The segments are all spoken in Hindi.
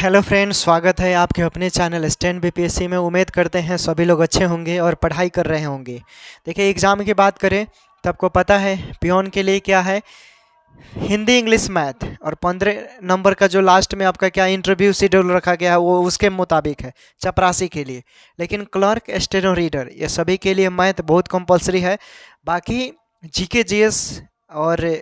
हेलो फ्रेंड्स, स्वागत है आपके अपने चैनल स्टैंड बीपीएससी में। उम्मीद करते हैं सभी लोग अच्छे होंगे और पढ़ाई कर रहे होंगे। देखिए, एग्ज़ाम की बात करें तो आपको पता है पियोन के लिए क्या है, हिंदी इंग्लिश मैथ, और 15 नंबर का जो लास्ट में आपका क्या इंटरव्यू शेड्यूल रखा गया है वो उसके मुताबिक है चपरासी के लिए। लेकिन क्लर्क, स्टेनो रीडर, ये सभी के लिए मैथ बहुत कंपलसरी है। बाकी जीके जीएस और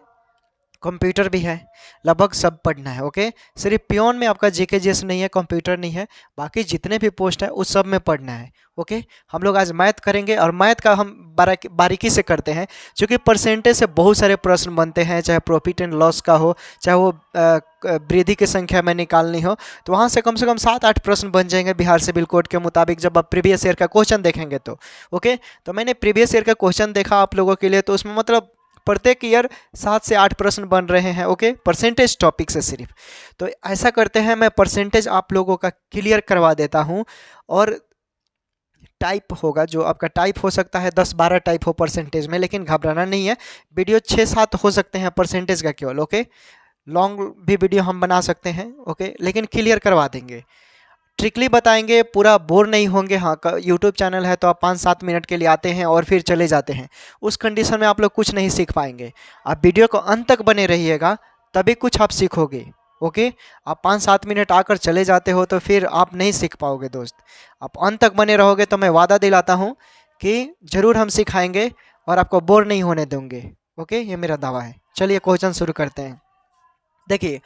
कंप्यूटर भी है, लगभग सब पढ़ना है। ओके, सिर्फ पियोन में आपका जीके जीएस नहीं है, कंप्यूटर नहीं है, बाकी जितने भी पोस्ट है उस सब में पढ़ना है। ओके, हम लोग आज मैथ करेंगे और मैथ का हम बारीकी से करते हैं, क्योंकि परसेंटेज से बहुत सारे प्रश्न बनते हैं, चाहे प्रॉफिट एंड लॉस का हो, चाहे वो वृद्धि की संख्या में निकालनी हो, तो वहाँ से कम 7-8 प्रश्न बन जाएंगे बिहार सिविल कोड के मुताबिक, जब आप प्रीवियस ईयर का क्वेश्चन देखेंगे तो। ओके, तो मैंने प्रीवियस ईयर का क्वेश्चन देखा आप लोगों के लिए, तो उसमें मतलब प्रत्येक ईयर 7 से 8 प्रश्न बन रहे हैं। ओके, परसेंटेज टॉपिक से सिर्फ। तो ऐसा करते हैं, मैं परसेंटेज आप लोगों का क्लियर करवा देता हूं, और टाइप होगा जो आपका टाइप हो सकता है 10-12 टाइप हो परसेंटेज में, लेकिन घबराना नहीं है। वीडियो 6-7 हो सकते हैं परसेंटेज का केवल। ओके, लॉन्ग भी वीडियो हम बना सकते हैं। ओके, लेकिन क्लियर करवा देंगे, ट्रिकली बताएंगे, पूरा बोर नहीं होंगे। हाँ, यूट्यूब चैनल है तो आप 5-7 मिनट के लिए आते हैं और फिर चले जाते हैं, उस कंडीशन में आप लोग कुछ नहीं सीख पाएंगे। आप वीडियो को अंत तक बने रहिएगा, तभी कुछ आप सीखोगे। ओके, आप 5-7 मिनट आकर चले जाते हो तो फिर आप नहीं सीख पाओगे दोस्त। आप अंत तक बने रहोगे तो मैं वादा दिलाता हूँ कि ज़रूर हम सिखाएंगे और आपको बोर नहीं होने देंगे। ओके, ये मेरा दावा है। चलिए क्वेश्चन शुरू करते हैं। देखिए,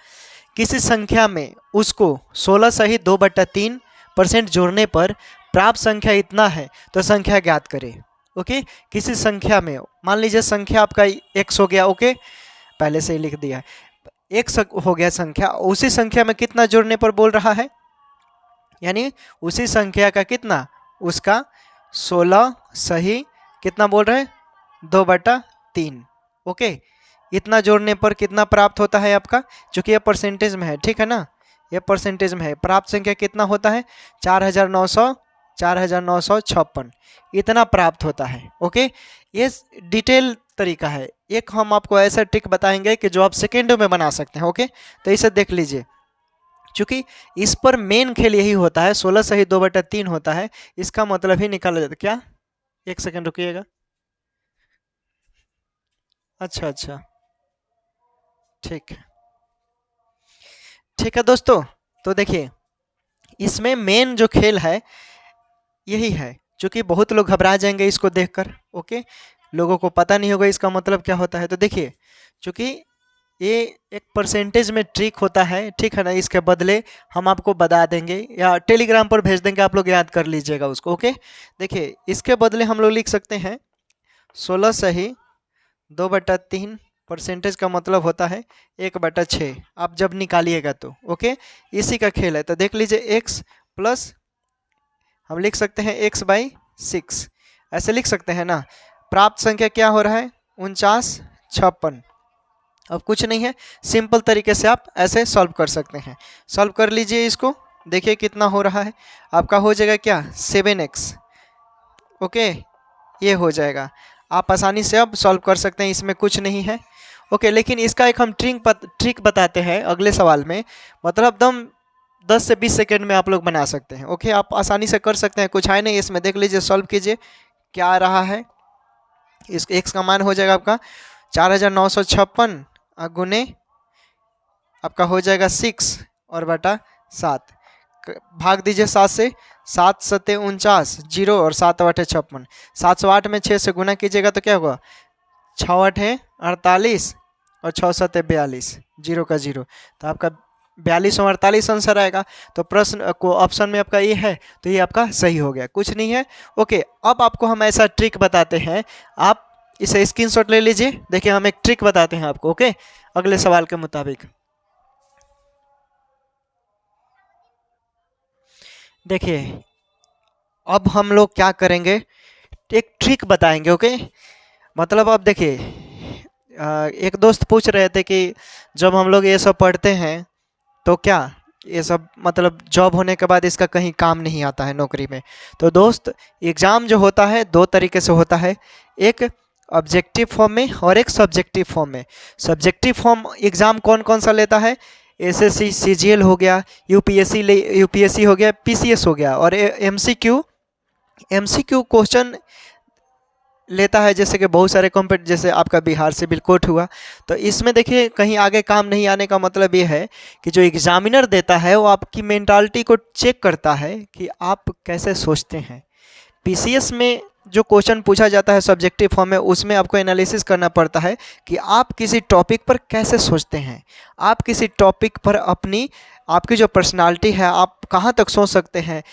किसी संख्या में उसको 16 सहित 2/3% जोड़ने पर प्राप्त संख्या इतना है, तो संख्या ज्ञात करें। ओके, किसी संख्या में, मान लीजिए संख्या आपका x हो गया। ओके, पहले से ही लिख दिया है, x हो गया संख्या, उसी संख्या में कितना जोड़ने पर बोल रहा है, यानी उसी संख्या का कितना, उसका 16 सही कितना बोल रहे हैं, 2/3। ओके, इतना जोड़ने पर कितना प्राप्त होता है आपका, चूंकि ये परसेंटेज में है, ठीक है ना, ये परसेंटेज में है। प्राप्त संख्या कितना होता है, 4956 इतना प्राप्त होता है। ओके, ये डिटेल तरीका है। एक हम आपको ऐसा ट्रिक बताएंगे कि जो आप सेकेंडों में बना सकते हैं। ओके, तो इसे देख लीजिए, चूंकि इस पर मेन खेल यही होता है, 16 सहित 2/3 होता है, इसका मतलब ही निकाला जाता है। क्या, एक सेकेंड रुकिएगा। अच्छा, ठीक है, ठीक है दोस्तों। तो देखिए, इसमें मेन जो खेल है यही है, क्योंकि बहुत लोग घबरा जाएंगे इसको देखकर। ओके, लोगों को पता नहीं होगा इसका मतलब क्या होता है। तो देखिए, क्योंकि ये एक परसेंटेज में ट्रिक होता है, ठीक है ना, इसके बदले हम आपको बता देंगे या टेलीग्राम पर भेज देंगे, आप लोग याद कर लीजिएगा उसको। ओके, देखिए, इसके बदले हम लोग लिख सकते हैं 16 सही 2/3 परसेंटेज का मतलब होता है 1/6, आप जब निकालिएगा तो। ओके, इसी का खेल है। तो देख लीजिए, x प्लस हम लिख सकते हैं x/6, ऐसे लिख सकते हैं ना। प्राप्त संख्या क्या हो रहा है, 4956। अब कुछ नहीं है, सिंपल तरीके से आप ऐसे सॉल्व कर सकते हैं। सॉल्व कर लीजिए इसको, देखिए कितना हो रहा है आपका, हो जाएगा क्या, 7x। ओके, ये हो जाएगा, आप आसानी से अब सॉल्व कर सकते हैं, इसमें कुछ नहीं है। ओके, लेकिन इसका एक हम ट्रिक बताते हैं अगले सवाल में, मतलब दम 10 से 20 सेकेंड में आप लोग बना सकते हैं। ओके, आप आसानी से कर सकते हैं, कुछ है नहीं इसमें। देख लीजिए, सॉल्व कीजिए क्या आ रहा है। इस x का मान हो जाएगा आपका 4956 गुने आपका हो जाएगा 6 और बटा 7, भाग दीजिए 7 से, 7 सत्ते 49, 0 और 7 8 56। 708 में 6 से गुना कीजिएगा तो क्या होगा, 6 8 48 और 6 7 42, 0 का 0, तो आपका 42 और 48 आंसर आएगा। तो प्रश्न को ऑप्शन में आपका ये है, तो ये आपका सही हो गया, कुछ नहीं है। ओके, अब आपको हम ऐसा ट्रिक बताते हैं, आप इसे स्क्रीनशॉट ले लीजिए। देखिए, हम एक ट्रिक बताते हैं आपको। ओके, अगले सवाल के मुताबिक देखिए, अब हम लोग क्या करेंगे, एक ट्रिक बताएंगे। ओके, मतलब अब देखिए, एक दोस्त पूछ रहे थे कि जब हम लोग ये सब पढ़ते हैं तो क्या ये सब मतलब जॉब होने के बाद इसका कहीं काम नहीं आता है नौकरी में। तो दोस्त, एग्ज़ाम जो होता है 2 तरीके से होता है, एक ऑब्जेक्टिव फॉर्म में और एक सब्जेक्टिव फॉर्म में। सब्जेक्टिव फॉर्म एग्ज़ाम कौन कौन सा लेता है, एसएससी सीजीएल हो गया, यूपीएससी हो गया, पीसीएस हो गया। और एमसीक्यू क्वेश्चन लेता है, जैसे कि बहुत सारे जैसे आपका बिहार सिविल कोर्ट हुआ, तो इसमें देखिए कहीं आगे काम नहीं आने का मतलब ये है कि जो एग्जामिनर देता है वो आपकी मेंटालिटी को चेक करता है कि आप कैसे सोचते हैं। पीसीएस में जो क्वेश्चन पूछा जाता है सब्जेक्टिव फॉर्म में, उसमें आपको एनालिसिस करना पड़ता है कि आप किसी टॉपिक पर कैसे सोचते हैं, आप किसी टॉपिक पर आपकी जो पर्सनालिटी है आप कहाँ तक सोच सकते हैं,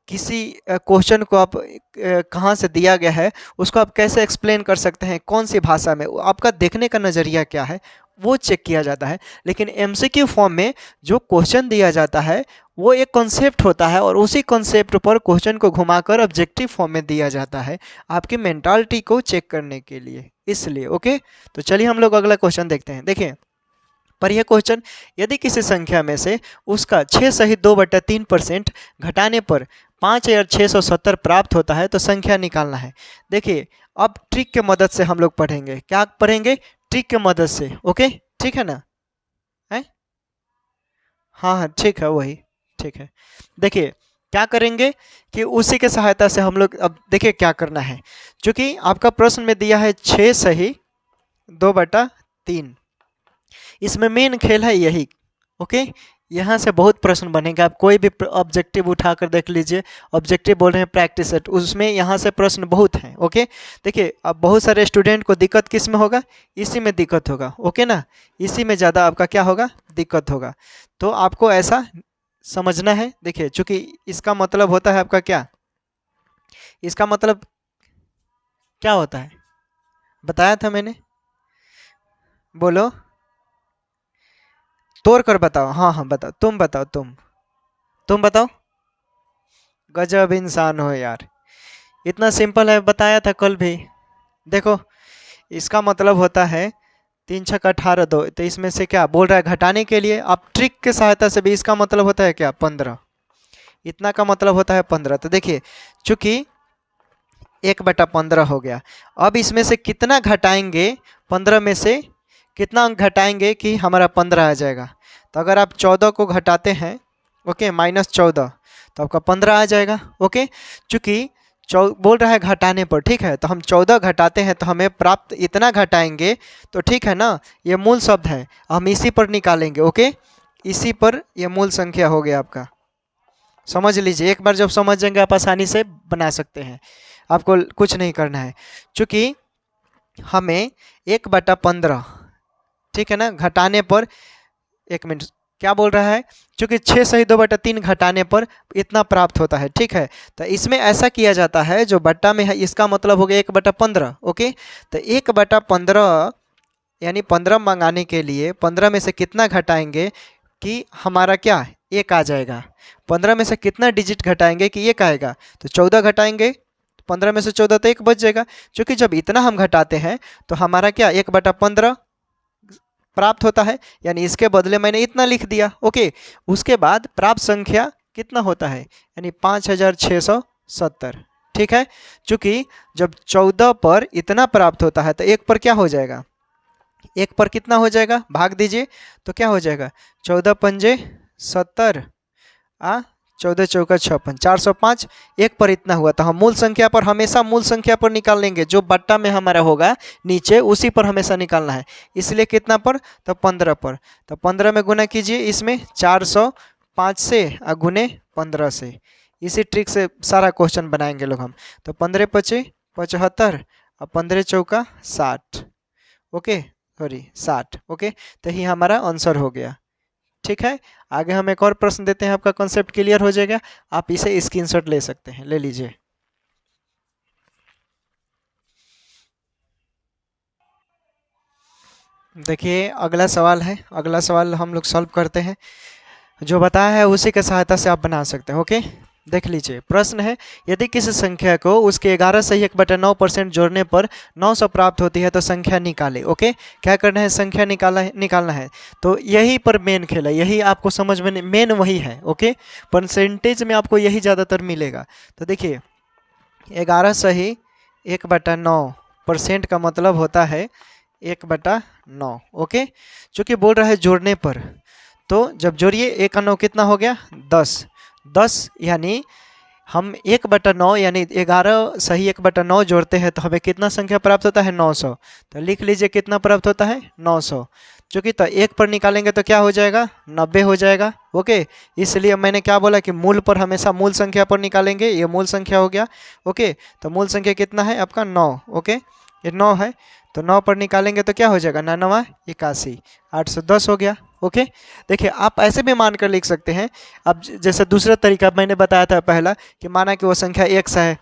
किसी क्वेश्चन को आप कहाँ से दिया गया है उसको आप कैसे एक्सप्लेन कर सकते हैं, कौन सी भाषा में, आपका देखने का नज़रिया क्या है, वो चेक किया जाता है। लेकिन एमसीक्यू फॉर्म में जो क्वेश्चन दिया जाता है वो एक कॉन्सेप्ट होता है और उसी कॉन्सेप्ट पर क्वेश्चन को घुमाकर ऑब्जेक्टिव फॉर्म में दिया जाता है आपकी मेंटालिटी को चेक करने के लिए, इसलिए। ओके, तो चलिए हम लोग अगला क्वेश्चन देखते हैं। देखिए पर यह क्वेश्चन, यदि किसी संख्या में से उसका 6 सहित 2/3% घटाने पर 5670 प्राप्त होता है तो संख्या निकालना है। देखिए अब ट्रिक के मदद से हम लोग पढ़ेंगे, क्या पढ़ेंगे, ट्रिक के मदद से। ओके, ठीक है ना, है? हाँ हाँ ठीक है, वही ठीक है। देखिए क्या करेंगे कि उसी के सहायता से हम लोग, अब देखिए क्या करना है, क्योंकि आपका प्रश्न में दिया है 6 सही 2/3, इसमें मेन खेल है यही। ओके, यहाँ से बहुत प्रश्न बनेगा, आप कोई भी ऑब्जेक्टिव उठाकर देख लीजिए, ऑब्जेक्टिव बोल रहे हैं प्रैक्टिस सेट, उसमें यहाँ से प्रश्न बहुत हैं। ओके, देखिए अब बहुत सारे स्टूडेंट को दिक्कत किस में होगा, इसी में दिक्कत होगा। ओके ना, इसी में ज़्यादा आपका क्या होगा, दिक्कत होगा। तो आपको ऐसा समझना है। देखिए चूँकि इसका मतलब होता है आपका क्या, इसका मतलब क्या होता है, बताया था मैंने, बोलो, तोड़ कर बताओ। हाँ हाँ बताओ, तुम बताओ, तुम बताओ। गजब इंसान हो यार, इतना सिंपल है, बताया था कल भी। देखो इसका मतलब होता है 3 छक 18 2, तो इसमें से क्या बोल रहा है, घटाने के लिए आप ट्रिक के सहायता से भी, इसका मतलब होता है क्या 15, इतना का मतलब होता है 15। तो देखिए चूंकि 1/15 हो गया, अब इसमें से कितना घटाएंगे, 15 में से कितना अंक घटाएंगे कि हमारा 15 आ जाएगा। तो अगर आप 14 को घटाते हैं, ओके, -14, तो आपका 15 आ जाएगा। ओके, चूँकि बोल रहा है घटाने पर, ठीक है, तो हम 14 घटाते हैं तो हमें प्राप्त इतना घटाएंगे, तो ठीक है ना, ये मूल शब्द है, हम इसी पर निकालेंगे। ओके, इसी पर ये मूल संख्या हो गया आपका, समझ लीजिए। एक बार जब समझ जाएंगे आप आसानी से बना सकते हैं, आपको कुछ नहीं करना है। चूँकि हमें 1/15, ठीक है ना, घटाने पर, एक मिनट, क्या बोल रहा है, क्योंकि 6 सही 2/3 घटाने पर इतना प्राप्त होता है। ठीक है, तो इसमें ऐसा किया जाता है, जो बट्टा में है इसका मतलब हो गया 1/15। ओके, तो 1/15 यानी 15 मंगाने के लिए 15 में से कितना घटाएंगे कि हमारा क्या 1 आ जाएगा। 15 में से कितना डिजिट घटाएंगे कि 1 आएगा, तो 14 घटाएंगे, 15 में से 14 तो 1 बच जाएगा। क्योंकि जब इतना हम घटाते हैं तो हमारा क्या 1/15 प्राप्त होता है, यानी इसके बदले मैंने इतना लिख दिया। ओके, उसके बाद प्राप्त संख्या कितना होता है, यानी 5670। ठीक है, चूँकि जब 14 पर इतना प्राप्त होता है तो 1 पर क्या हो जाएगा, 1 पर कितना हो जाएगा, भाग दीजिए तो क्या हो जाएगा, 14 पंजे 70, 14 चौका 56, 405, 1 पर इतना हुआ। तो हम मूल संख्या पर, हमेशा मूल संख्या पर निकाल लेंगे, जो बट्टा में हमारा होगा नीचे उसी पर हमेशा निकालना है। इसलिए कितना पर, तो 15 पर, तो 15 में गुना कीजिए, इसमें 405 से गुने 15 से। इसी ट्रिक से सारा क्वेश्चन बनाएंगे लोग हम। तो 15 पचे 75 और 15 चौका 60। Okay, sorry 60। ओके, तो ही हमारा आंसर हो गया। ठीक है, आगे हम एक और प्रश्न देते हैं, आपका कॉन्सेप्ट क्लियर हो जाएगा। आप इसे स्क्रीनशॉट ले सकते हैं, ले लीजिए। देखिए अगला सवाल है, अगला सवाल हम लोग सॉल्व करते हैं, जो बताया है उसी के सहायता से आप बना सकते हैं। ओके, देख लीजिए, प्रश्न है, यदि किसी संख्या को उसके 11 सही 1/9% जोड़ने पर 900 प्राप्त होती है तो संख्या निकाले। ओके, क्या करना है, संख्या निकालना है। तो यही पर मेन खेल है, यही आपको समझ में मेन वही है। ओके, परसेंटेज में आपको यही ज़्यादातर मिलेगा। तो देखिए 11 सही 1/9% का मतलब होता है 1/9। ओके, चूँकि बोल रहा है जोड़ने पर, तो जब जोड़िए 1 और 9 कितना हो गया 10। 10 यानी हम 1/9 यानी 11 सही 1/9 जोड़ते हैं तो हमें कितना संख्या प्राप्त होता है 900। तो लिख लीजिए कितना प्राप्त होता है 900। चूँकि तो 1 पर निकालेंगे तो क्या हो जाएगा 90 हो जाएगा। ओके, इसलिए मैंने क्या बोला कि मूल पर हमेशा मूल संख्या पर निकालेंगे। ये मूल संख्या हो गया। ओके, तो मूल संख्या कितना है आपका 9। ओके, ये 9 है तो 9 पर निकालेंगे तो क्या हो जाएगा 9 81 810 हो गया। ओके, देखिए आप ऐसे भी मान कर लिख सकते हैं। अब जैसे दूसरा तरीका मैंने बताया था पहला कि माना कि वो संख्या x है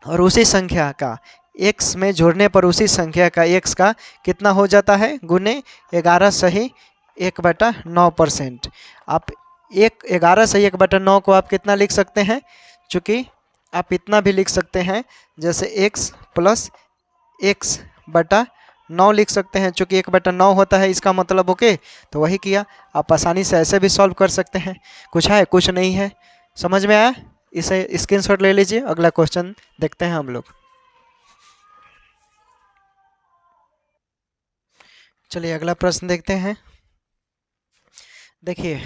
और उसी संख्या का x में जोड़ने पर उसी संख्या का x का कितना हो जाता है गुने 11 सही 1/9%। आप 11 सही 1/9 को आप कितना लिख सकते हैं, चूँकि आप इतना भी लिख सकते हैं जैसे x + x/9 लिख सकते हैं। चूँकि 1/9 होता है इसका मतलब। ओके, तो वही किया। आप आसानी से ऐसे भी सॉल्व कर सकते हैं। कुछ है कुछ नहीं है, समझ में आया? इसे स्क्रीनशॉट ले लीजिए। अगला क्वेश्चन देखते हैं हम लोग। चलिए अगला प्रश्न देखते हैं। देखिए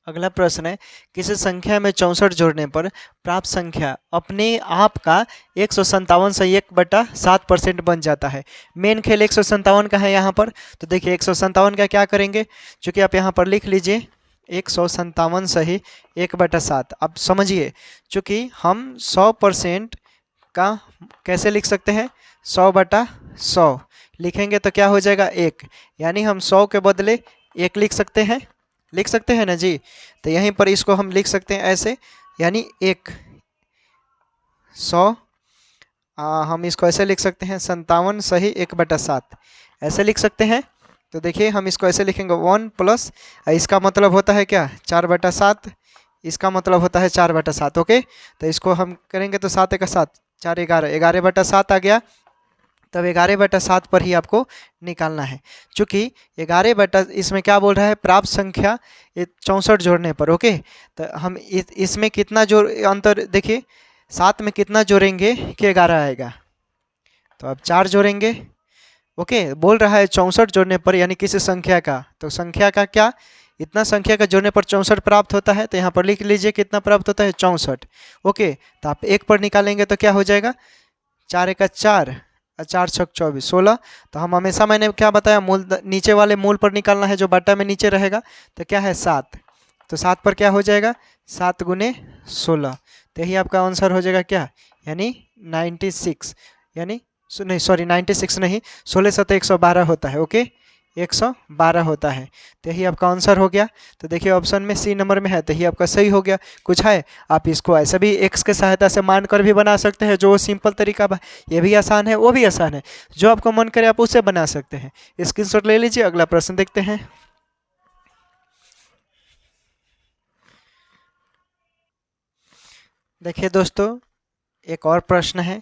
अगला प्रश्न है, किसी संख्या में 64 जोड़ने पर प्राप्त संख्या अपने आप का 157 से 1/7% बन जाता है। मेन खेल 157 का है यहाँ पर। तो देखिए 157 का क्या करेंगे, चूँकि आप यहाँ पर लिख लीजिए 157 सही 1/7। अब समझिए, चूँकि हम 100% का कैसे लिख सकते हैं 100/100 लिखेंगे तो क्या हो जाएगा 1, यानी हम 100 के बदले 1 लिख सकते हैं ना जी। तो यहीं पर इसको हम लिख सकते हैं ऐसे, यानी 100 हम इसको ऐसे लिख सकते हैं 57 सही 1/7 ऐसे लिख सकते हैं। तो देखिए हम इसको ऐसे लिखेंगे 1 प्लस इसका मतलब होता है क्या 4/7, इसका मतलब होता है 4/7। ओके, तो इसको हम करेंगे तो 7 × 7 4 11 11/7 आ गया। तब 11/7 पर ही आपको निकालना है, चूँकि 11 इसमें क्या बोल रहा है प्राप्त संख्या 64 जोड़ने पर। ओके, तो हम इसमें कितना जोड़ अंतर देखिए 7 में कितना जोड़ेंगे कि 11 आएगा, तो अब 4 जोड़ेंगे। ओके, बोल रहा है 64 जोड़ने पर यानी किसी संख्या का, तो संख्या का क्या इतना संख्या का जोड़ने पर 64 प्राप्त होता है। तो यहाँ पर लिख लीजिए कितना प्राप्त होता है 64। ओके, तो आप 1 पर निकालेंगे तो क्या हो जाएगा 4 × 4 4 × 6 24 16। तो हम हमेशा मैंने क्या बताया मूल नीचे वाले मूल पर निकालना है जो बट्टा में नीचे रहेगा। तो क्या है 7, तो 7 पर क्या हो जाएगा 7 × 16। तो यही आपका आंसर हो जाएगा क्या, यानी 96, यानी नहीं सॉरी 96 नहीं 16 × 7 112 होता है। ओके, 112 होता है। तो यही आपका आंसर हो गया। तो देखिए ऑप्शन में सी नंबर में है, तो यही आपका सही हो गया। कुछ है आप इसको ऐसे भी एक्स के सहायता से मान कर भी बना सकते हैं, जो सिंपल तरीका ये भी आसान है वो भी आसान है, जो आपको मन करे आप उससे बना सकते हैं। स्क्रीनशॉट ले लीजिए। अगला प्रश्न देखते हैं। देखिए दोस्तों एक और प्रश्न है।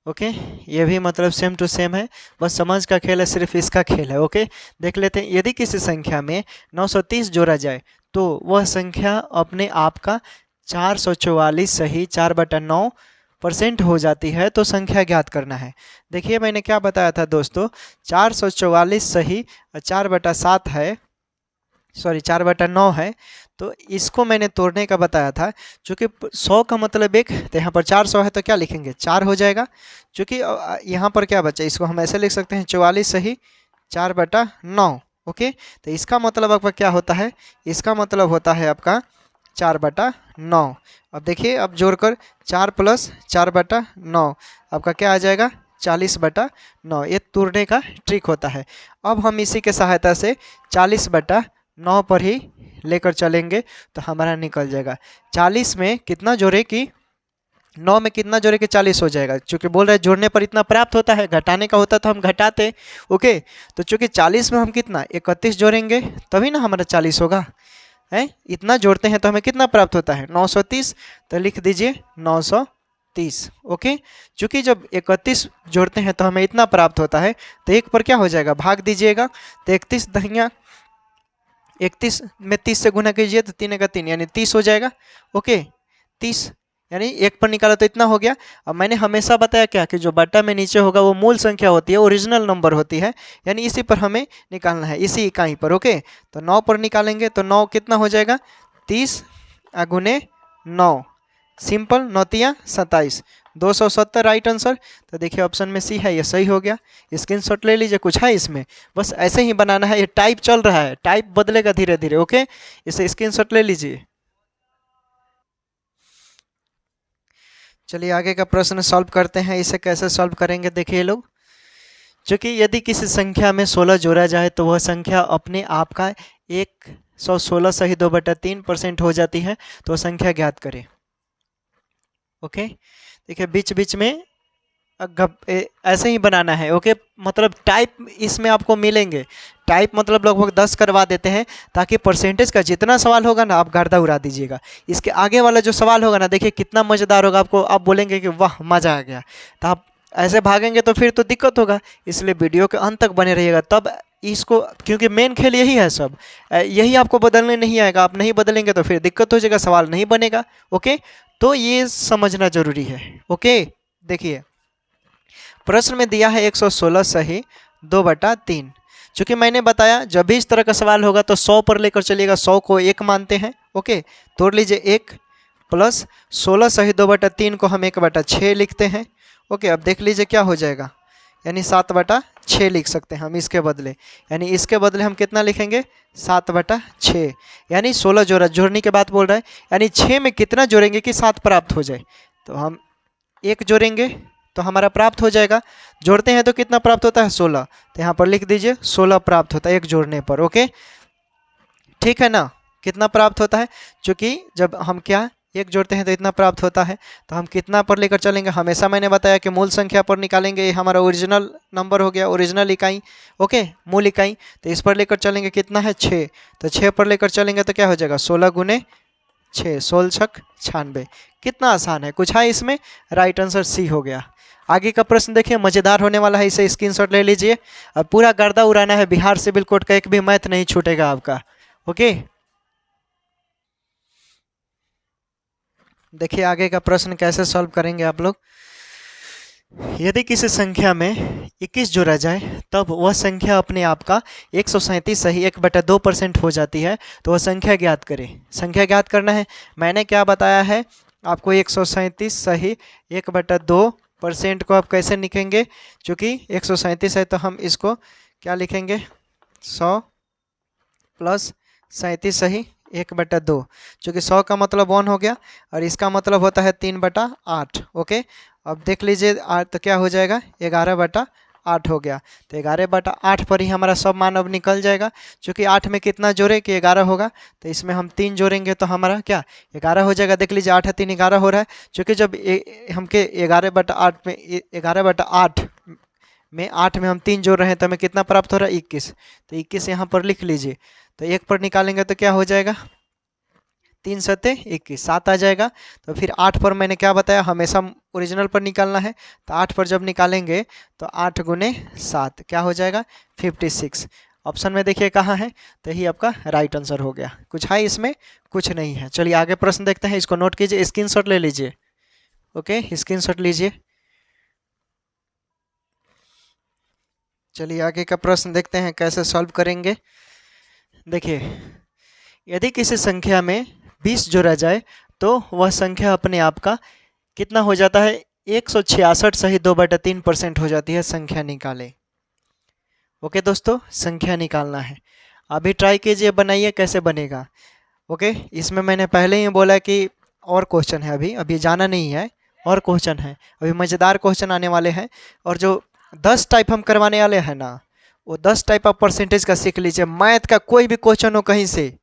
ओके, ये भी मतलब सेम टू सेम है, बस समझ का खेल है, सिर्फ इसका खेल है। ओके, देख लेते हैं। यदि किसी संख्या में 930 जोड़ा जाए तो वह संख्या अपने आप का 444 सही 4/9% हो जाती है, तो संख्या ज्ञात करना है। देखिए मैंने क्या बताया था दोस्तों, 444 सही 4/7 है, सॉरी 4/9 है। तो इसको मैंने तोड़ने का बताया था, चूँकि 100 का मतलब 1, तो यहाँ पर 400 है तो क्या लिखेंगे 4 हो जाएगा। चूँकि यहाँ पर क्या बचा, इसको हम ऐसे लिख सकते हैं 44 सही 4/9। ओके, तो इसका मतलब आपका क्या होता है, इसका मतलब होता है आपका 4/9। अब देखिए अब जोड़कर 4 + 4/9 आपका क्या आ जाएगा 40/9। ये तोड़ने का ट्रिक होता है। अब हम इसी के सहायता से 40/9 पर ही लेकर चलेंगे तो हमारा निकल जाएगा। 40 में कितना जोड़े कि 9 में कितना जोड़े कि 40 हो जाएगा। चूँकि बोल रहे हैं जोड़ने पर इतना प्राप्त होता है, घटाने का होता तो हम घटाते। ओके, तो चूँकि 40 में हम कितना 31 जोड़ेंगे तभी ना हमारा 40 होगा। है इतना जोड़ते हैं तो हमें कितना प्राप्त होता है 930, तो लिख दीजिए 930। ओके, चूँकि जब 31 जोड़ते हैं तो हमें इतना प्राप्त होता है, तो 1 पर क्या हो जाएगा भाग दीजिएगा। तो 31 दहिया 31 में 30 से गुना कीजिए तो 3 × 3 यानी 30 हो जाएगा। ओके, 30 यानी 1 पर निकाला तो इतना हो गया। अब मैंने हमेशा बताया क्या कि जो बट्टा में नीचे होगा वो मूल संख्या होती है, ओरिजिनल नंबर होती है, यानी इसी पर हमें निकालना है, इसी इकाई पर। ओके, तो 9 पर निकालेंगे तो 9 कितना हो जाएगा, 30 गुने 9, सिंपल, 9 27, 270 राइट आंसर। तो देखिए ऑप्शन में सी है, ये सही हो गया। स्क्रीनशॉट ले लीजिए, कुछ है इसमें, बस ऐसे ही बनाना है। ये टाइप चल रहा है, टाइप बदलेगा धीरे धीरे। ओके, इसे स्क्रीनशॉट ले लीजिए। चलिए आगे का प्रश्न सॉल्व करते हैं। इसे कैसे सॉल्व करेंगे देखिए लोग, चूँकि यदि किसी संख्या में 16 जोड़ा जाए तो वह संख्या अपने आप का 116 सही 2/3% हो जाती है, तो संख्या ज्ञात करें। ओके, देखिए बीच बीच में ऐसे ही बनाना है। ओके, मतलब टाइप इसमें आपको मिलेंगे, टाइप मतलब लगभग 10 करवा देते हैं, ताकि परसेंटेज का जितना सवाल होगा ना आप गर्दा उड़ा दीजिएगा। इसके आगे वाला जो सवाल होगा ना, देखिए कितना मज़ेदार होगा, आपको आप बोलेंगे कि वाह मज़ा आ गया। तो आप ऐसे भागेंगे तो फिर तो दिक्कत होगा, इसलिए वीडियो के अंत तक बने रहिएगा, तब इसको, क्योंकि मेन खेल यही है, सब यही आपको बदलने नहीं आएगा। आप नहीं बदलेंगे तो फिर दिक्कत हो जाएगा, सवाल नहीं बनेगा। ओके, तो ये समझना जरूरी है। ओके, देखिए प्रश्न में दिया है 116 सही 2/3। चूँकि मैंने बताया जब भी इस तरह का सवाल होगा तो 100 पर लेकर चलिएगा, 100 को 1 मानते हैं। ओके, तोड़ लीजिए 1 प्लस 16 सही 2/3 को हम 1/6 लिखते हैं। ओके, अब देख लीजिए क्या हो जाएगा, यानी 7/6 लिख सकते हैं हम इसके बदले। यानी इसके बदले हम कितना लिखेंगे, 7/6, यानी 16 जोड़ने के बाद बोल रहा है, यानी 6 में कितना जोड़ेंगे कि 7 प्राप्त हो जाए। तो हम 1 जोड़ेंगे तो हमारा प्राप्त हो जाएगा। जोड़ते हैं तो कितना प्राप्त होता है, 16, तो यहाँ पर लिख दीजिए 16 प्राप्त होता है 1 जोड़ने पर। ओके, ठीक है ना, कितना प्राप्त होता है, क्योंकि जब हम क्या 1 जोड़ते हैं तो इतना प्राप्त होता है। तो हम कितना पर लेकर चलेंगे, हमेशा मैंने बताया कि मूल संख्या पर निकालेंगे, ये हमारा ओरिजिनल नंबर हो गया, ओरिजिनल इकाई। ओके, मूल इकाई, तो इस पर लेकर चलेंगे, कितना है 6, तो 6 पर लेकर चलेंगे तो क्या हो जाएगा, 16 गुने 6, 16 छक 96। कितना आसान है, कुछ है इसमें, राइट आंसर सी हो गया। आगे का प्रश्न देखिए, मज़ेदार होने वाला है, इसे स्क्रीनशॉट ले लीजिए। अब पूरा गर्दा उड़ाना है, बिहार सिविल कोड का एक भी मैथ नहीं छूटेगा आपका। ओके, देखिए आगे का प्रश्न कैसे सॉल्व करेंगे आप लोग। यदि किसी संख्या में 21 जोड़ा जाए तब वह संख्या अपने आप का 137 सही 1/2% हो जाती है, तो वह संख्या ज्ञात करें। संख्या ज्ञात करना है, मैंने क्या बताया है आपको, 137 सही 1/2% को आप कैसे लिखेंगे, चूँकि 137 है तो हम इसको क्या लिखेंगे, 100 प्लस 37 सही 1/2, चूँकि 100 का मतलब 1 हो गया और इसका मतलब होता है 3/8। ओके, अब देख लीजिए तो क्या हो जाएगा, 11/8 हो गया। तो 11/8 पर ही हमारा सब मान अब निकल जाएगा, क्योंकि 8 में कितना जोड़े कि 11 होगा, तो इसमें हम 3 जोड़ेंगे तो हमारा क्या 11 हो जाएगा। देख लीजिए 8 है 3 11 हो रहा है, क्योंकि जब हमके 11/8 में 11/8 में 8 में हम 3 जोड़ रहे हैं तो हमें कितना प्राप्त हो रहा है, 21। तो 21 यहाँ पर लिख लीजिए, तो 1 पर निकालेंगे तो क्या हो जाएगा, 3 सत्ते 21, 7 आ जाएगा। तो फिर 8 पर मैंने क्या बताया, हमेशा ओरिजिनल पर निकालना है, तो 8 पर जब निकालेंगे तो 8 गुने 7 क्या हो जाएगा, 56। ऑप्शन में देखिए कहाँ है, तो यही आपका राइट आंसर हो गया। कुछ है इसमें, कुछ नहीं है। चलिए आगे प्रश्न देखते हैं, इसको नोट कीजिए, स्क्रीनशॉट ले लीजिए। ओके, स्क्रीनशॉट लीजिए। चलिए आगे का प्रश्न देखते हैं कैसे सॉल्व करेंगे। देखिए, यदि किसी संख्या में 20 जोड़ा जाए तो वह संख्या अपने आप का कितना हो जाता है, 166 सही 2/3% हो जाती है। संख्या निकालें। ओके दोस्तों, संख्या निकालना है, अभी ट्राई कीजिए, बनाइए कैसे बनेगा। ओके, इसमें मैंने पहले ही बोला कि और क्वेश्चन है, अभी जाना नहीं है, और क्वेश्चन है, अभी मज़ेदार क्वेश्चन आने वाले हैं। और जो 10 टाइप हम करवाने वाले हैं ना, वो 10 टाइप आप परसेंटेज का सीख लीजिए। मैथ का कोई भी क्वेश्चन हो कहीं से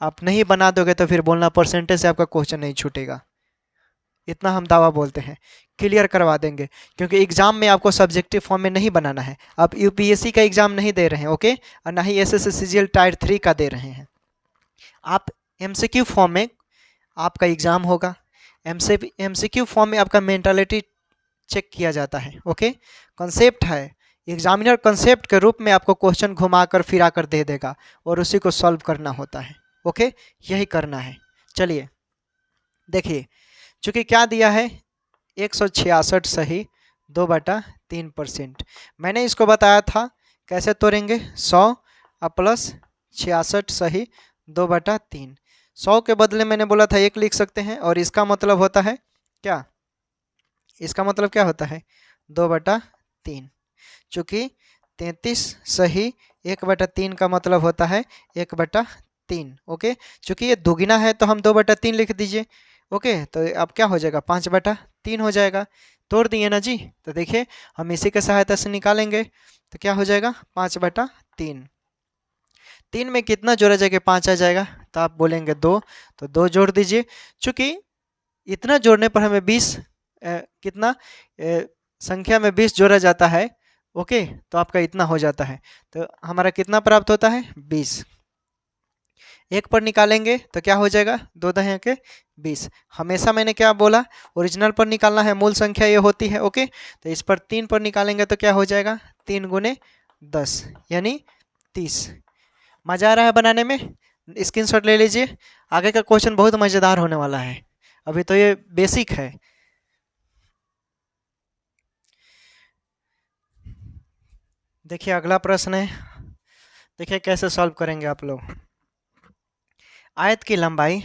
आप नहीं बना दोगे तो फिर बोलना परसेंटेज से आपका क्वेश्चन नहीं छूटेगा, इतना हम दावा बोलते हैं, क्लियर करवा देंगे। क्योंकि एग्जाम में आपको सब्जेक्टिव फॉर्म में नहीं बनाना है, आप यूपीएससी का एग्जाम नहीं दे रहे हैं। ओके, और ना ही एसएससी सीजीएल टायर 3 का दे रहे हैं, आप एमसीक्यू फॉर्म में आपका एग्जाम होगा। एमसीक्यू फॉर्म में आपका मेंटालिटी चेक किया जाता है। ओके, कॉन्सेप्ट है, एग्जामिनर कॉन्सेप्ट के रूप में आपको क्वेश्चन घुमाकर फिराकर दे देगा और उसी को सॉल्व करना होता है। ओके, यही करना है। चलिए देखिए, चूँकि क्या दिया है 166 सही 2/3%। मैंने इसको बताया था कैसे तोड़ेंगे 100 प्लस 66 सही 2/3। 100 के बदले मैंने बोला था 1 लिख सकते हैं और इसका मतलब होता है क्या, इसका मतलब क्या होता है 2/3। चूँकि 33 सही 1/3 का मतलब होता है 1/3। ओके, चूँकि ये दुगुना है तो हम 2/3 लिख दीजिए। ओके, तो अब क्या हो जाएगा 5/3 हो जाएगा। तोड़ दिए ना जी, तो देखिए हम इसी के सहायता से निकालेंगे तो क्या हो जाएगा 5/3। 3 में कितना जोड़ा जाएगा 5 आ जाएगा, तो आप बोलेंगे 2, तो 2 जोड़ दीजिए। चूँकि इतना जोड़ने पर हमें 20 कितना संख्या में 20 जोड़ा जाता है। ओके, तो आपका इतना हो जाता है, तो हमारा कितना प्राप्त होता है 20। 1 पर निकालेंगे तो क्या हो जाएगा 2 दहे के 20। हमेशा मैंने क्या बोला ओरिजिनल पर निकालना है, मूल संख्या ये होती है। ओके, तो इस पर 3 पर निकालेंगे तो क्या हो जाएगा 3 गुने 10 यानी 30। मज़ा आ रहा है बनाने में, स्क्रीनशॉट ले लीजिए। आगे का क्वेश्चन बहुत मज़ेदार होने वाला है, अभी तो ये बेसिक है। देखिए अगला प्रश्न है, देखिए कैसे सॉल्व करेंगे आप लोग। आयत की लंबाई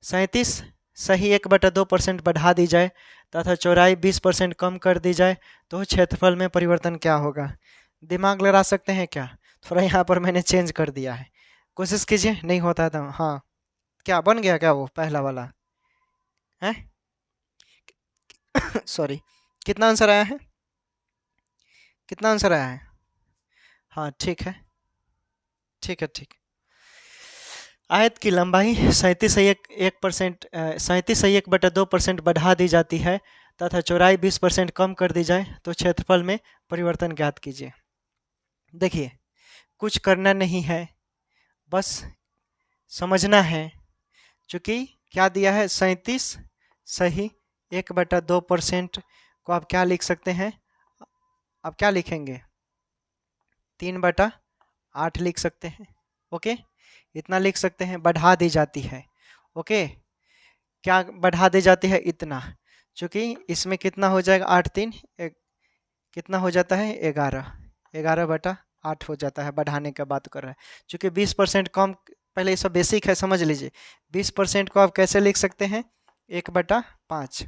37 सही 1/2% बढ़ा दी जाए तथा चौड़ाई 20% कम कर दी जाए तो क्षेत्रफल में परिवर्तन क्या होगा। दिमाग लड़ा सकते हैं क्या, थोड़ा यहाँ पर मैंने चेंज कर दिया है, कोशिश कीजिए। नहीं होता था हाँ, क्या बन गया क्या वो पहला वाला है सॉरी, कितना आंसर आया है, कितना आंसर आया है। हाँ ठीक है, ठीक है ठीक। आयत की लंबाई 37.1% बढ़ा दी जाती है तथा चौड़ाई 20% कम कर दी जाए तो क्षेत्रफल में परिवर्तन ज्ञात कीजिए। देखिए कुछ करना नहीं है, बस समझना है। चूँकि क्या दिया है 37 सही 1/2% को आप क्या लिख सकते हैं, आप क्या लिखेंगे 3/8 लिख सकते हैं। ओके, इतना लिख सकते हैं, बढ़ा दी जाती है। ओके, क्या बढ़ा दी जाती है इतना, चूँकि इसमें कितना हो जाएगा 8 3 कितना हो जाता है 11, 11/8 हो जाता है, बढ़ाने का बात कर रहा है। चूँकि 20% कम, पहले ये सब बेसिक है समझ लीजिए। 20% को आप कैसे लिख सकते हैं 1/5।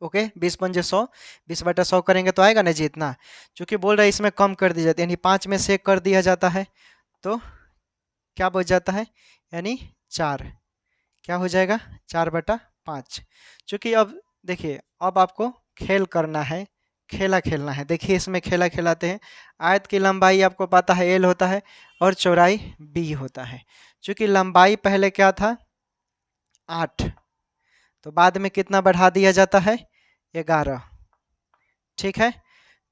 ओके, 20 पंजे 100, 20/100 करेंगे तो आएगा ना जी इतना। चूँकि बोल रहा है इसमें कम कर दी जाती है यानी 5 में से कर दिया जाता है तो क्या बच जाता है यानी 4, क्या हो जाएगा 4/5। चूँकि अब देखिए अब आपको खेल करना है, खेला खेलना है। देखिए इसमें खेला खिलाते हैं। आयत की लंबाई आपको पता है L होता है और चौड़ाई B होता है। चूँकि लंबाई पहले क्या था 8, तो बाद में कितना बढ़ा दिया जाता है 11। ठीक है,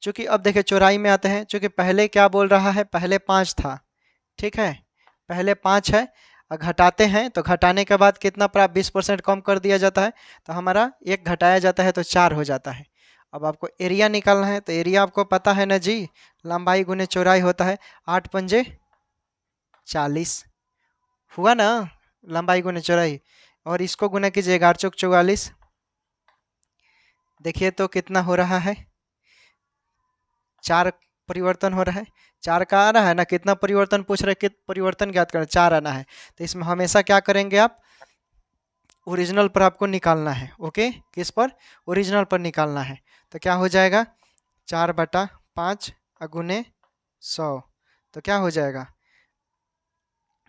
चूँकि अब देखिए चौड़ाई में आते हैं। चूँकि पहले क्या बोल रहा है, पहले 5 था, ठीक है, पहले 5 है, घटाते हैं तो घटाने के बाद कितना प्राप्त 20% कम कर दिया जाता है तो हमारा 1 घटाया जाता है तो 4 हो जाता है। अब आपको एरिया निकालना है, तो एरिया आपको पता है ना जी, लंबाई गुने चौड़ाई होता है 8 पंजे 40, हुआ ना लंबाई गुने चौड़ाई। और इसको गुना कीजिए 8 चौक 44, देखिए तो कितना हो रहा है 4 परिवर्तन हो रहा है, 4 का आ रहा है ना। कितना परिवर्तन पूछ रहे, कित परिवर्तन ज्ञात करना, 4 आना है। तो इसमें हमेशा क्या करेंगे आप ओरिजिनल पर आपको निकालना है। ओके, किस पर ओरिजिनल पर निकालना है। तो क्या हो जाएगा 4/5 गुने 100, तो क्या हो जाएगा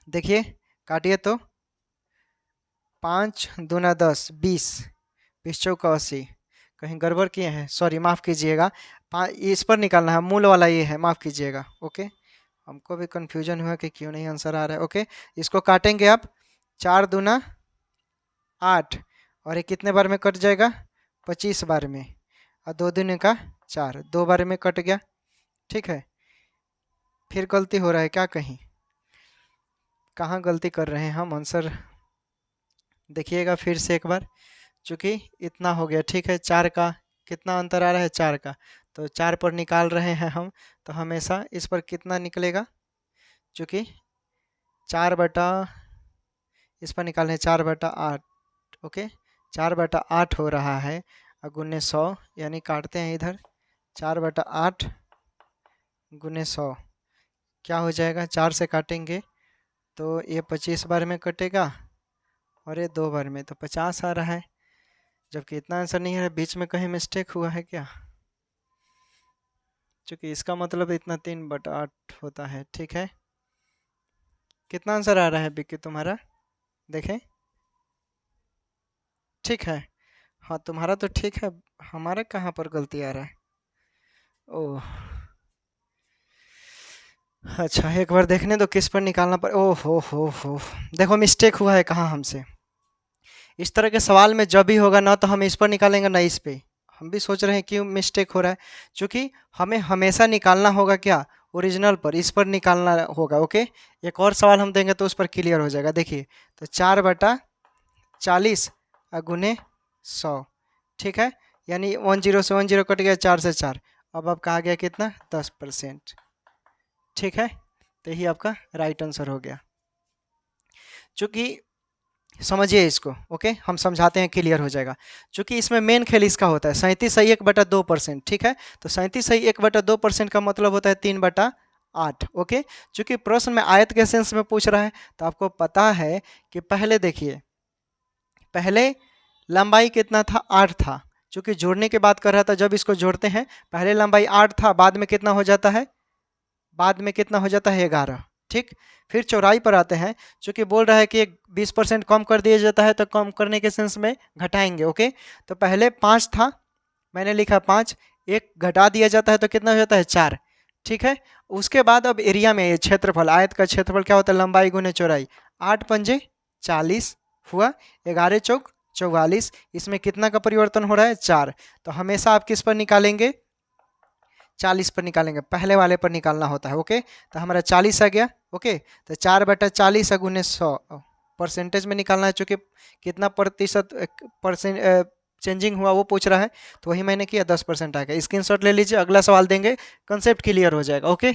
देखिए काटिए तो 5 दूना 10 20, 20 चौका 80, कहीं गड़बड़ किए हैं सॉरी माफ़ कीजिएगा। इस पर निकालना है, मूल वाला ये है, माफ़ कीजिएगा। ओके, हमको भी कन्फ्यूजन हुआ कि क्यों नहीं आंसर आ रहा है। ओके, इसको काटेंगे आप 4 दूना 8 और ये कितने बार में कट जाएगा 25 बार में, और 2 दूनी का 4, 2 बार में कट गया। ठीक है, फिर गलती हो रहा है क्या, कहीं कहाँ गलती कर रहे हैं हम, आंसर देखिएगा फिर से एक बार। चूँकि इतना हो गया, ठीक है, 4 का कितना अंतर आ रहा है 4 का, तो 4 पर निकाल रहे हैं हम, तो हमेशा इस पर कितना निकलेगा, चूँकि 4 बटा इस पर निकाल रहे हैं 4/8। ओके, 4/8 हो रहा है और गुने 100, यानी काटते हैं इधर 4/8 गुने 100 क्या हो जाएगा, 4 से काटेंगे तो ये 25 बार में कटेगा और ये 2 बार में, तो 50 आ रहा है, जबकि इतना आंसर नहीं है। बीच में कहीं मिस्टेक हुआ है क्या? चूँकि इसका मतलब इतना 3/8 होता है। ठीक है, कितना आंसर आ रहा है बिक्की तुम्हारा, देखें? ठीक है, हाँ तुम्हारा तो ठीक है, हमारा कहाँ पर गलती आ रहा है? ओह अच्छा, एक बार देखने दो किस पर निकालना पर। ओह हो, देखो मिस्टेक हुआ है कहाँ हमसे। इस तरह के सवाल में जब भी होगा ना तो हम इस पर निकालेंगे ना इस पे। हम भी सोच रहे हैं क्यों मिस्टेक हो रहा है, क्योंकि हमें हमेशा निकालना होगा क्या, ओरिजिनल पर, इस पर निकालना होगा। ओके, एक और सवाल हम देंगे तो उस पर क्लियर हो जाएगा। देखिए, तो 4/40 गुने 100, ठीक है, यानी 10 से 10 कट गया, 4 से 4, अब आपका आ गया कितना, 10%। ठीक है, तो यही आपका राइट आंसर हो गया। चूँकि समझिए इसको, ओके, हम समझाते हैं, क्लियर हो जाएगा। चूँकि इसमें मेन खेल इसका होता है 37/2%, ठीक है, तो 37/2% का मतलब होता है 3/8। ओके, चूँकि प्रश्न में आयत के सेंस में पूछ रहा है तो आपको पता है कि पहले देखिए, पहले लंबाई कितना था, 8 था। चूँकि जोड़ने की बात कर रहा था, जब इसको जोड़ते हैं पहले लंबाई 8 था, बाद में कितना हो जाता है, बाद में कितना हो जाता है, 11। ठीक, फिर चौड़ाई पर आते हैं, चूँकि बोल रहा है कि 20% कम कर दिया जाता है, तो कम करने के सेंस में घटाएंगे। ओके, तो पहले 5 था, मैंने लिखा 5, एक घटा दिया जाता है तो कितना हो जाता है, 4। ठीक है, उसके बाद अब एरिया में ये क्षेत्रफल, आयत का क्षेत्रफल क्या होता है, लंबाई गुने चौड़ाई, 8 पंजे 40 हुआ, 11 चौक 44, इसमें कितना का परिवर्तन हो रहा है, 4। तो हमेशा आप किस पर निकालेंगे, 40 पर निकालेंगे, पहले वाले पर निकालना होता है। ओके, तो हमारा 40 आ गया। ओके, तो 4/40 गुने 100 परसेंटेज में निकालना है, चूँकि कितना प्रतिशत परसेंट चेंजिंग हुआ वो पूछ रहा है, तो वही मैंने किया, 10% आ गया। स्क्रीनशॉट ले लीजिए, अगला सवाल देंगे, कंसेप्ट क्लियर हो जाएगा। ओके,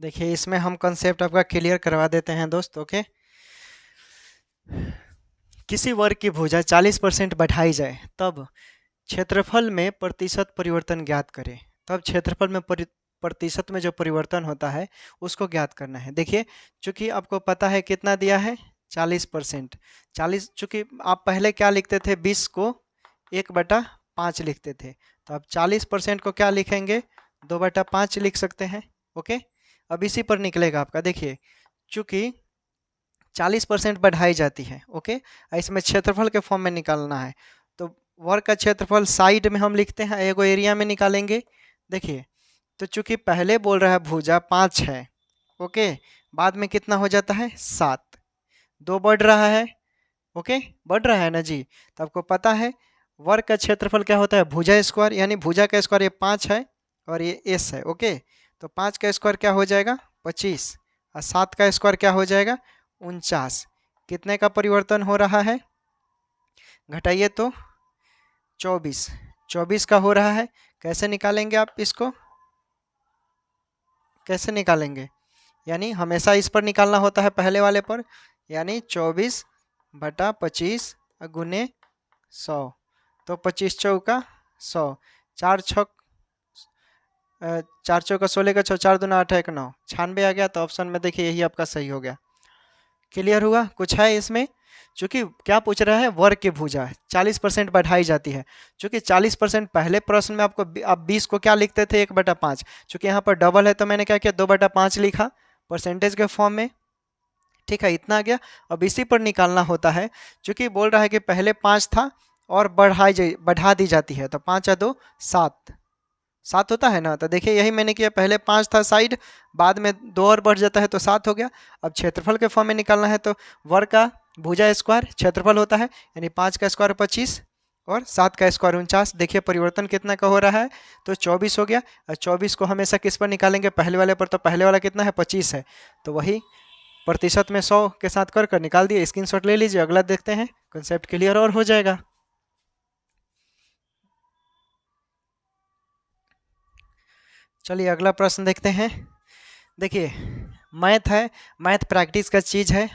देखिए इसमें हम कंसेप्ट आपका क्लियर करवा देते हैं दोस्त। ओके, किसी वर्ग की भुजा 40% बढ़ाई जाए तब क्षेत्रफल में प्रतिशत परिवर्तन ज्ञात करें। तब क्षेत्रफल में प्रतिशत में जो परिवर्तन होता है उसको ज्ञात करना है। देखिए, चूंकि आपको पता है कितना दिया है, 40%। 40, चूंकि आप पहले क्या लिखते थे, 20 को 1/5 लिखते थे, तो अब 40% को क्या लिखेंगे, 2/5 लिख सकते हैं। ओके, अब इसी पर निकलेगा आपका। देखिए, चूंकि 40% बढ़ाई जाती है, ओके, इसमें क्षेत्रफल के फॉर्म में निकालना है, तो वर्ग का क्षेत्रफल साइड में हम लिखते हैं, एगो एरिया में निकालेंगे। देखिए, तो चूंकि पहले बोल रहा है भुजा 5 है, ओके, बाद में कितना हो जाता है, 7, 2 बढ़ रहा है। ओके, बढ़ रहा है ना जी, तो आपको पता है वर्ग का क्षेत्रफल क्या होता है, भुजा स्क्वायर, यानी भुजा का स्क्वायर ये 5 है और ये एस है। ओके, तो 5 का स्क्वायर क्या हो जाएगा, 25, और 7 का स्क्वायर क्या हो जाएगा, 49। कितने का परिवर्तन हो रहा है, घटाइए तो 24, 24 का हो रहा है। कैसे निकालेंगे आप इसको, कैसे निकालेंगे, यानी हमेशा इस पर निकालना होता है, पहले वाले पर, यानी 24/25 गुने 100, तो 25 चौका 100, 4 छक 4 चौका 16 का 6, 4 दूना 8 1 9, 96 आ गया। तो ऑप्शन में देखिए यही आपका सही हो गया। क्लियर हुआ, कुछ है इसमें? चूंकि क्या पूछ रहा है, वर्ग की भुजा 40% बढ़ाई जाती है, चूंकि 40% पहले प्रश्न में आपको, आप 20 को क्या लिखते थे, 1/5, चूंकि यहाँ पर डबल है तो मैंने क्या किया, 2/5 लिखा परसेंटेज के फॉर्म में। ठीक है, इतना आ गया। अब इसी पर निकालना होता है, चूंकि बोल रहा है कि पहले 5 था और बढ़ा दी जाती है, तो 5 या 2 7, 7 होता है ना। तो देखिए यही मैंने किया, पहले 5 था साइड, बाद में 2 और बढ़ जाता है तो 7 हो गया। अब क्षेत्रफल के फॉर्म में निकालना है, तो वर्ग का भुजा स्क्वायर क्षेत्रफल होता है, यानी 5 का स्क्वायर 25 और 7 का स्क्वायर 49। देखिए परिवर्तन कितना का हो रहा है, तो 24 हो गया। और 24 को हमेशा किस पर निकालेंगे, पहले वाले पर, तो पहले वाला कितना है, 25 है, तो वही प्रतिशत में 100 के साथ कर निकाल दिए। स्क्रीनशॉट ले लीजिए, अगला देखते हैं, कंसेप्ट क्लियर और हो जाएगा। चलिए अगला प्रश्न देखते हैं। देखिए मैथ है, मैथ प्रैक्टिस का चीज़ है,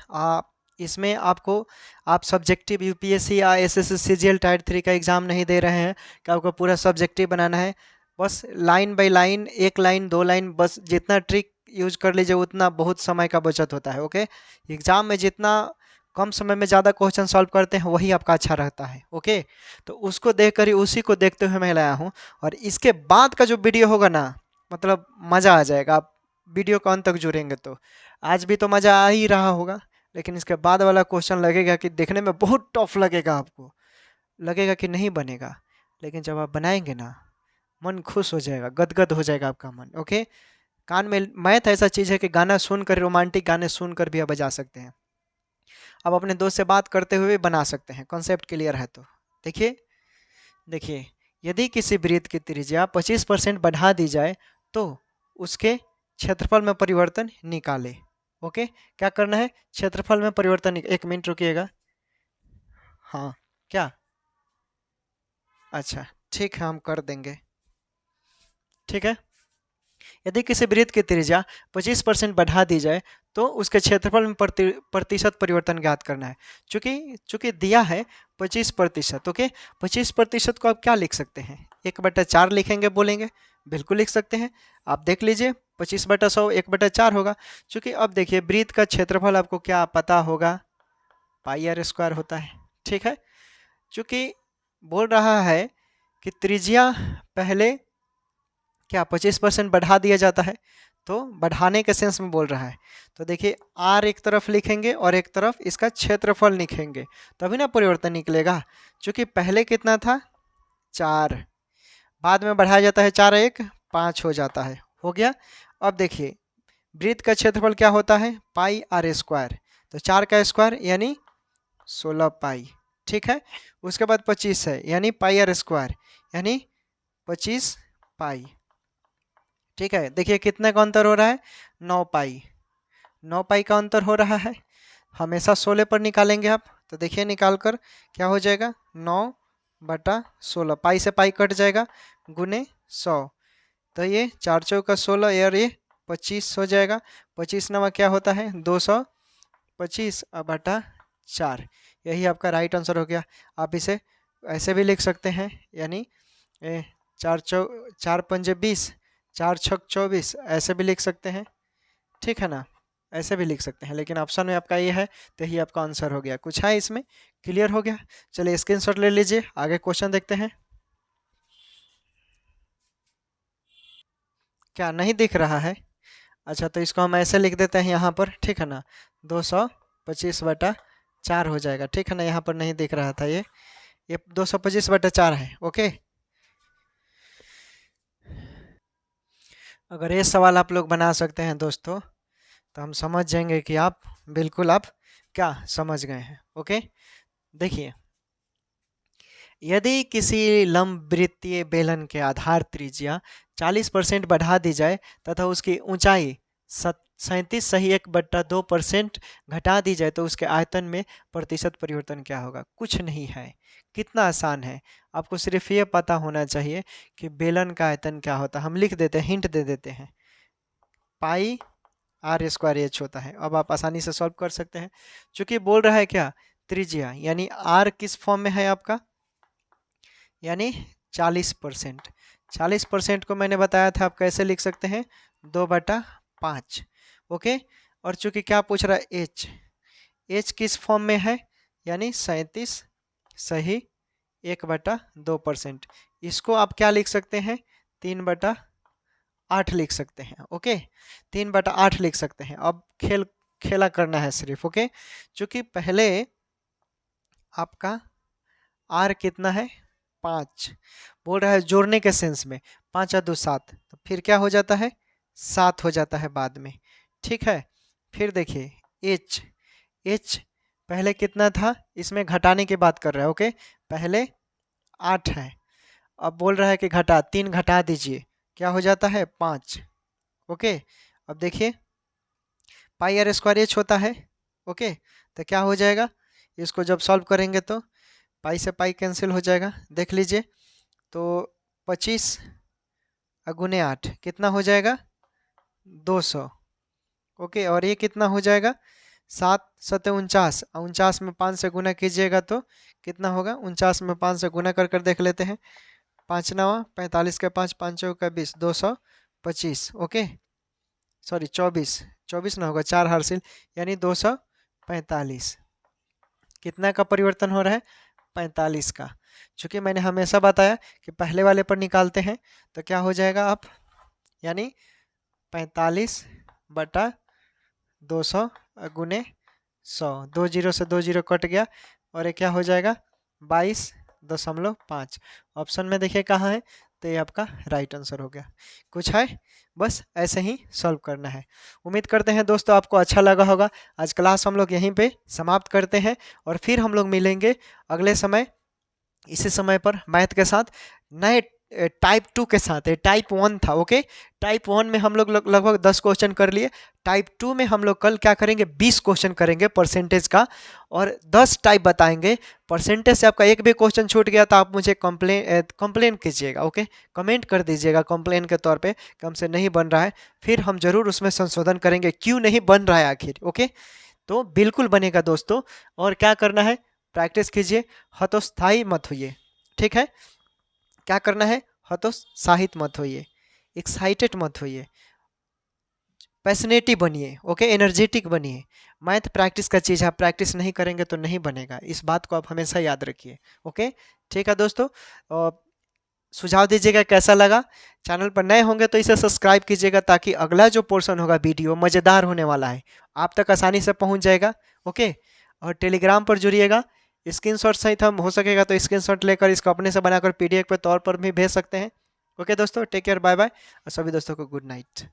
इसमें आपको आप सब्जेक्टिव यूपीएससी या एसएससी सीजीएल टायर 3 का एग्ज़ाम नहीं दे रहे हैं कि आपको पूरा सब्जेक्टिव बनाना है। बस लाइन बाय लाइन, एक लाइन 2 लाइन, बस जितना ट्रिक यूज कर लीजिए उतना बहुत समय का बचत होता है। ओके, एग्ज़ाम में जितना कम समय में ज़्यादा क्वेश्चन सॉल्व करते हैं वही आपका अच्छा रहता है। ओके, तो उसको देख कर ही, उसी को देखते हुए मैं लाया हूँ। और इसके बाद का जो वीडियो होगा ना, मतलब मज़ा आ जाएगा। आप वीडियो को अंत तक जुड़ेंगे तो आज भी तो मज़ा आ ही रहा होगा, लेकिन इसके बाद वाला क्वेश्चन लगेगा कि देखने में बहुत टफ लगेगा, आपको लगेगा कि नहीं बनेगा, लेकिन जब आप बनाएंगे ना मन खुश हो जाएगा, गदगद हो जाएगा आपका मन। ओके, कान में मैथ ऐसा चीज़ है कि गाना सुनकर, रोमांटिक गाने सुनकर भी आप बजा सकते हैं। आप अपने दोस्त से बात करते हुए बना सकते हैं, कॉन्सेप्ट क्लियर है तो। देखिए देखिए, यदि किसी वृत्त की त्रिज्या 25% बढ़ा दी जाए तो उसके क्षेत्रफल में परिवर्तन निकाले। ओके, क्या करना है? क्षेत्रफल में परिवर्तन। 1 मिनट रुकिएगा। हाँ, क्या? अच्छा, ठीक है, हम कर देंगे। ठीक है, यदि किसी वृत्त की त्रिज्या 25% बढ़ा दी जाए तो उसके क्षेत्रफल में प्रतिशत परिवर्तन ज्ञात करना है। चूंकि चूंकि दिया है 25%। ओके, 25% को आप क्या लिख सकते हैं? 1/4 लिखेंगे बोलेंगे? बिल्कुल लिख सकते हैं। आप देख लीजिए, 25/100 1/4 होगा। चूंकि अब देखिए, वृत्त का क्षेत्रफल आपको क्या पता होगा? πr² होता है। ठीक है, चूंकि बोल रहा है कि त्रिज्या पहले क्या 25% बढ़ा दिया जाता है, तो बढ़ाने के सेंस में बोल रहा है। तो देखिए, आर एक तरफ लिखेंगे और एक तरफ इसका क्षेत्रफल लिखेंगे, तभी ना परिवर्तन निकलेगा। क्योंकि पहले कितना था? 4, बाद में बढ़ाया जाता है 4 1 5 हो जाता है। हो गया। अब देखिए, वृत्त का क्षेत्रफल क्या होता है? πr²। तो 4 का स्क्वायर यानी 16 पाई। ठीक है, उसके बाद 25 है यानी πr² यानी 25 पाई। ठीक है, देखिए कितने का अंतर हो रहा है? 9 पाई। 9 पाई का अंतर हो रहा है। हमेशा 16 पर निकालेंगे आप, तो देखिए निकाल कर क्या हो जाएगा? 9/16। पाई से पाई कट जाएगा, गुने 100। तो ये 4 चौका 16 और ये 25 हो जाएगा। 25 नवा क्या होता है? 225/4। यही आपका राइट आंसर हो गया। आप इसे ऐसे भी लिख सकते हैं, यानी 4 पंजे 20, 4 छक 24, ऐसे भी लिख सकते हैं। ठीक है ना, ऐसे भी लिख सकते हैं, लेकिन ऑप्शन में आपका ये है, तो यही आपका आंसर हो गया। कुछ है इसमें? क्लियर हो गया? चलिए स्क्रीनशॉट ले लीजिए, आगे क्वेश्चन देखते हैं। क्या नहीं दिख रहा है? अच्छा, तो इसको हम ऐसे लिख देते हैं यहाँ पर। ठीक है ना, 225/4 हो जाएगा। ठीक है ना, यहाँ पर नहीं दिख रहा था ये 225/4 है। ओके, अगर ये सवाल आप लोग बना सकते हैं दोस्तों, तो हम समझ जाएंगे कि आप बिल्कुल आप क्या समझ गए हैं। ओके, देखिए, यदि किसी लंबवृत्तीय बेलन के आधार त्रिज्या 40% बढ़ा दी जाए तथा उसकी ऊंचाई 37.2% घटा दी जाए तो उसके आयतन में प्रतिशत परिवर्तन क्या होगा? कुछ नहीं है, कितना आसान है। आपको सिर्फ ये पता होना चाहिए कि बेलन का आयतन क्या होता है। हम लिख देते हैं, हिंट दे देते हैं, πr² होता है। अब आप आसानी से सॉल्व कर सकते हैं। चूंकि बोल रहा है क्या? त्रिज्या, यानी r किस फॉर्म में है आपका? यानी 40%। 40% को मैंने बताया था आप कैसे लिख सकते हैं? 2/5। ओके, और चूंकि क्या पूछ रहा है? h किस फॉर्म में है? यानी 37 सही 1/2%। इसको आप क्या लिख सकते हैं? 3/8 लिख सकते हैं। ओके, 3/8 लिख सकते हैं। अब खेला करना है सिर्फ। ओके, चूंकि पहले आपका r कितना है? 5 बोल रहा है जोड़ने के सेंस में, 5 और 2 7, तो फिर क्या हो जाता है? 7 हो जाता है बाद में। ठीक है, फिर देखिए h पहले कितना था? इसमें घटाने की बात कर रहा है। ओके, पहले 8 है, अब बोल रहा है कि 3 घटा दीजिए, क्या हो जाता है? 5। ओके, अब देखिए πr² होता है। ओके, तो क्या हो जाएगा? इसको जब सॉल्व करेंगे तो पाई से पाई कैंसिल हो जाएगा। देख लीजिए, तो 25 गुने 8 कितना हो जाएगा? 200। ओके, और ये कितना हो जाएगा? 7 7 49, 49 में 5 से गुना कीजिएगा तो कितना होगा? 49 में 5 से गुना कर देख लेते हैं। 5 नवा 45 के 5, 5 चौका 20, 225। ओके सॉरी 24, 24 ना होगा, 4 हासिल यानी 245। कितना का परिवर्तन हो रहा है? 45 का। चूँकि मैंने हमेशा बताया कि पहले वाले पर निकालते हैं तो क्या हो जाएगा आप, यानी 45 बटा 200 गुने 100, 2 जीरो से 2 जीरो कट गया और ये क्या हो जाएगा? 22.5। ऑप्शन में देखिए कहाँ है, तो ये आपका राइट आंसर हो गया। कुछ है, बस ऐसे ही सॉल्व करना है। उम्मीद करते हैं दोस्तों आपको अच्छा लगा होगा। आज क्लास हम लोग यहीं पे समाप्त करते हैं और फिर हम लोग मिलेंगे अगले समय इसी समय पर मैथ के साथ, नए टाइप 2 के साथ। टाइप 1 था, ओके। टाइप 1 में हम लोग लगभग 10 क्वेश्चन कर लिए। टाइप 2 में हम लोग कल क्या करेंगे? 20 क्वेश्चन करेंगे परसेंटेज का और 10 टाइप बताएंगे। परसेंटेज से आपका एक भी क्वेश्चन छूट गया तो आप मुझे कंप्लेन कीजिएगा, ओके। कमेंट कर दीजिएगा कंप्लेन के तौर पे कि हमसे नहीं बन रहा है, फिर हम जरूर उसमें संशोधन करेंगे क्यों नहीं बन रहा है आखिर, ओके। तो बिल्कुल बनेगा दोस्तों। और क्या करना है? प्रैक्टिस कीजिए, हतोत्साही मत होइए, ठीक है। क्या करना है? हतोत्साहित मत होइए, एक्साइटेड मत होइए, पैशनेटिव बनिए, ओके, एनर्जेटिक बनिए। मैथ प्रैक्टिस का चीज़ है, आप प्रैक्टिस नहीं करेंगे तो नहीं बनेगा, इस बात को आप हमेशा याद रखिए, ओके। ठीक है दोस्तों, सुझाव दीजिएगा कैसा लगा। चैनल पर नए होंगे तो इसे सब्सक्राइब कीजिएगा ताकि अगला जो पोर्शन होगा वीडियो मज़ेदार होने वाला है, आप तक आसानी से पहुंच जाएगा, ओके। और टेलीग्राम पर जुड़िएगा, स्क्रीनशॉट सहित हम हो सकेगा तो स्क्रीनशॉट लेकर इसको अपने से बनाकर PDF के तौर पर भी भेज सकते हैं, ओके दोस्तों। टेक केयर, बाय बाय, और सभी दोस्तों को गुड नाइट।